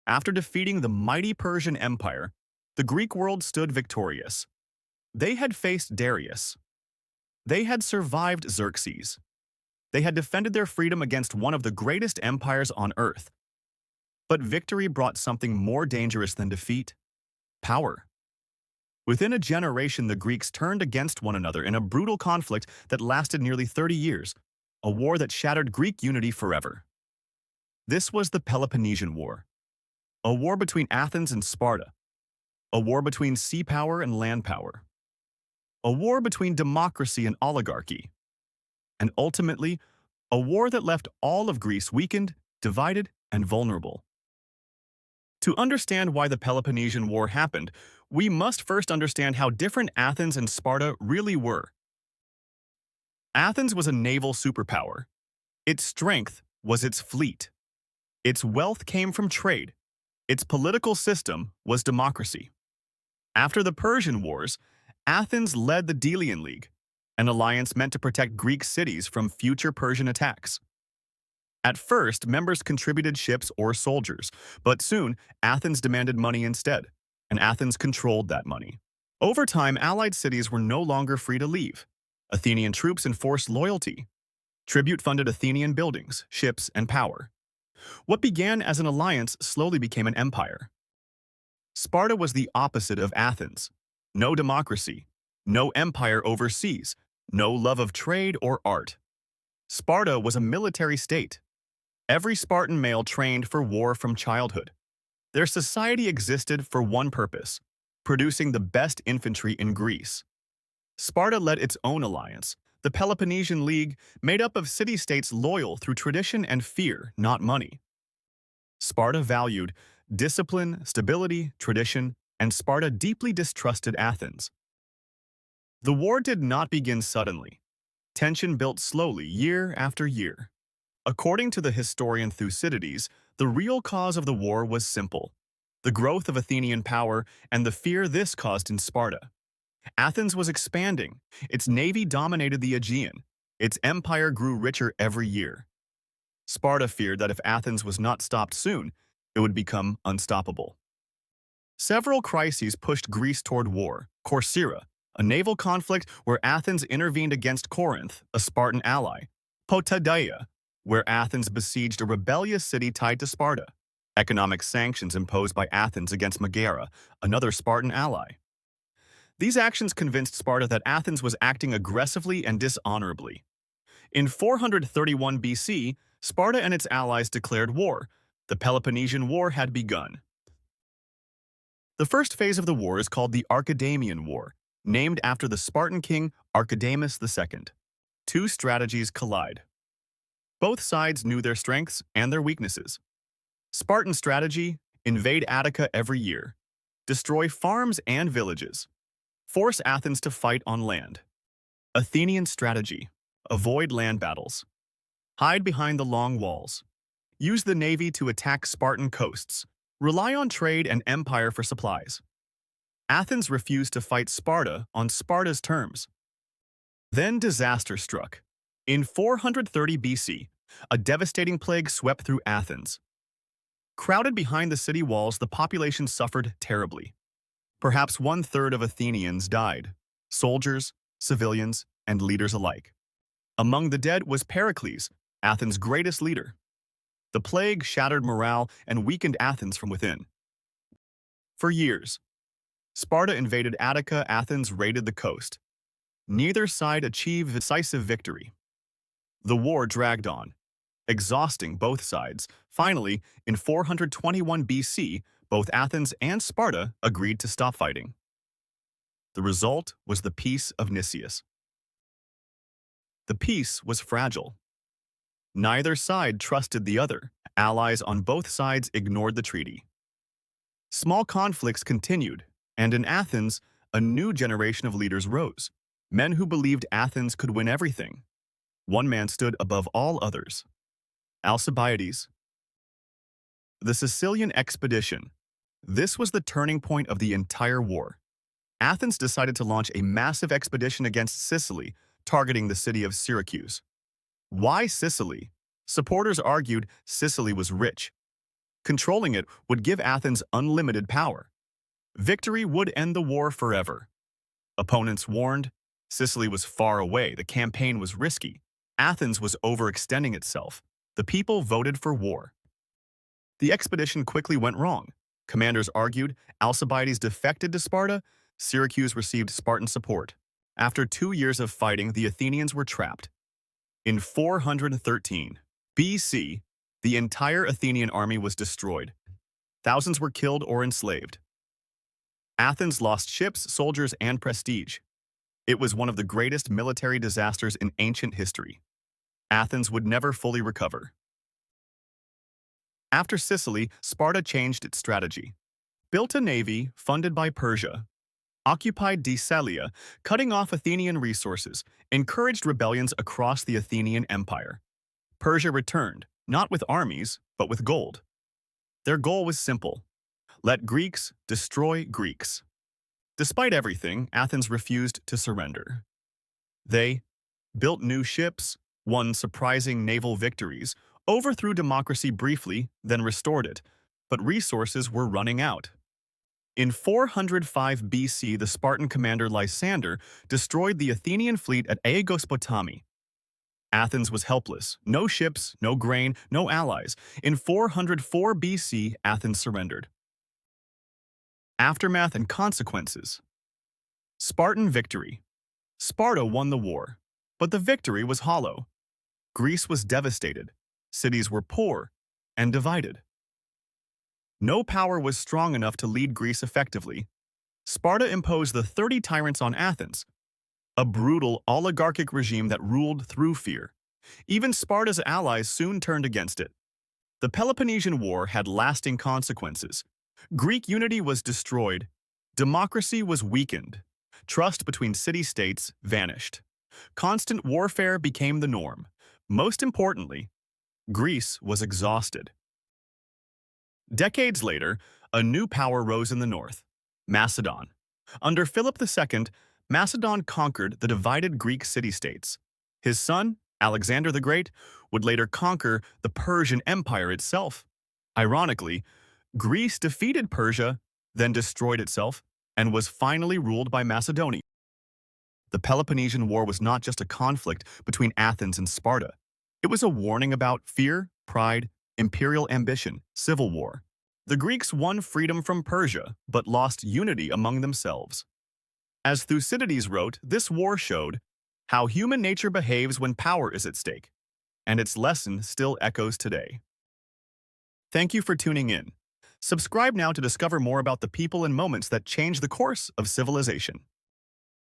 After defeating the mighty Persian Empire, the Greek world stood victorious. They had faced Darius. They had survived Xerxes. They had defended their freedom against one of the greatest empires on earth. But victory brought something more dangerous than defeat: power. Within a generation, the Greeks turned against one another in a brutal conflict that lasted nearly 30 years, a war that shattered Greek unity forever. This was the Peloponnesian War, a war between Athens and Sparta, a war between sea power and land power, a war between democracy and oligarchy, and ultimately, a war that left all of Greece weakened, divided, and vulnerable. To understand why the Peloponnesian War happened, we must first understand how different Athens and Sparta really were. Athens was a naval superpower. Its strength was its fleet. Its wealth came from trade. Its political system was democracy. After the Persian Wars, Athens led the Delian League, an alliance meant to protect Greek cities from future Persian attacks. At first, members contributed ships or soldiers, but soon Athens demanded money instead, and Athens controlled that money. Over time, allied cities were no longer free to leave. Athenian troops enforced loyalty. Tribute funded Athenian buildings, ships, and power. What began as an alliance slowly became an empire. Sparta was the opposite of Athens. No democracy, no empire overseas, no love of trade or art. Sparta was a military state. Every Spartan male trained for war from childhood. Their society existed for one purpose: producing the best infantry in Greece. Sparta led its own alliance, the Peloponnesian League, made up of city-states loyal through tradition and fear, not money. Sparta valued discipline, stability, tradition, and Sparta deeply distrusted Athens. The war did not begin suddenly. Tension built slowly, year after year. According to the historian Thucydides, the real cause of the war was simple: the growth of Athenian power and the fear this caused in Sparta. Athens was expanding. Its navy dominated the Aegean. Its empire grew richer every year. Sparta feared that if Athens was not stopped soon, it would become unstoppable. Several crises pushed Greece toward war. Corcyra, a naval conflict where Athens intervened against Corinth, a Spartan ally. Potidæa, where Athens besieged a rebellious city tied to Sparta. Economic sanctions imposed by Athens against Megara, another Spartan ally. These actions convinced Sparta that Athens was acting aggressively and dishonorably. In 431 BC, Sparta and its allies declared war. The Peloponnesian War had begun. The first phase of the war is called the Archidamian War, named after the Spartan king Archidamus II. Two strategies collide. Both sides knew their strengths and their weaknesses. Spartan strategy: invade Attica every year. Destroy farms and villages. Force Athens to fight on land. Athenian strategy: avoid land battles. Hide behind the long walls. Use the navy to attack Spartan coasts. Rely on trade and empire for supplies. Athens refused to fight Sparta on Sparta's terms. Then disaster struck. In 430 BC, a devastating plague swept through Athens. Crowded behind the city walls, the population suffered terribly. Perhaps 1/3 of Athenians died: soldiers, civilians, and leaders alike. Among the dead was Pericles, Athens' greatest leader. The plague shattered morale and weakened Athens from within. For years, Sparta invaded Attica, Athens raided the coast. Neither side achieved decisive victory. The war dragged on, exhausting both sides. Finally, in 421 BC, both Athens and Sparta agreed to stop fighting. The result was the Peace of Nicias. The peace was fragile. Neither side trusted the other. Allies on both sides ignored the treaty. Small conflicts continued, and in Athens, a new generation of leaders rose. Men who believed Athens could win everything. One man stood above all others: Alcibiades. The Sicilian Expedition. This was the turning point of the entire war. Athens decided to launch a massive expedition against Sicily, targeting the city of Syracuse. Why Sicily? Supporters argued Sicily was rich. Controlling it would give Athens unlimited power. Victory would end the war forever. Opponents warned. Sicily was far away. The campaign was risky. Athens was overextending itself. The people voted for war. The expedition quickly went wrong. Commanders argued. Alcibiades defected to Sparta. Syracuse received Spartan support. After 2 years of fighting, the Athenians were trapped. In 413 BC, the entire Athenian army was destroyed. Thousands were killed or enslaved. Athens lost ships, soldiers, and prestige. It was one of the greatest military disasters in ancient history. Athens would never fully recover. After Sicily, Sparta changed its strategy. Built a navy funded by Persia, occupied Thessalia, cutting off Athenian resources, encouraged rebellions across the Athenian Empire. Persia returned, not with armies, but with gold. Their goal was simple: let Greeks destroy Greeks. Despite everything, Athens refused to surrender. They built new ships, won surprising naval victories, overthrew democracy briefly, then restored it, but resources were running out. In 405 BC, the Spartan commander Lysander destroyed the Athenian fleet at Aegospotami. Athens was helpless. No ships, no grain, no allies. In 404 BC, Athens surrendered. Aftermath and consequences. Spartan victory. Sparta won the war, but the victory was hollow. Greece was devastated. Cities were poor and divided. No power was strong enough to lead Greece effectively. Sparta imposed the 30 tyrants on Athens, a brutal oligarchic regime that ruled through fear. Even Sparta's allies soon turned against it. The Peloponnesian War had lasting consequences. Greek unity was destroyed. Democracy was weakened. Trust between city-states vanished. Constant warfare became the norm. Most importantly, Greece was exhausted. Decades later, a new power rose in the north: Macedon. Under Philip II, Macedon conquered the divided Greek city-states. His son, Alexander the Great, would later conquer the Persian Empire itself. Ironically, Greece defeated Persia, then destroyed itself, and was finally ruled by Macedonia. The Peloponnesian War was not just a conflict between Athens and Sparta. It was a warning about fear, pride, imperial ambition, civil war. The Greeks won freedom from Persia, but lost unity among themselves. As Thucydides wrote, this war showed how human nature behaves when power is at stake, and its lesson still echoes today. Thank you for tuning in. Subscribe now to discover more about the people and moments that changed the course of civilization.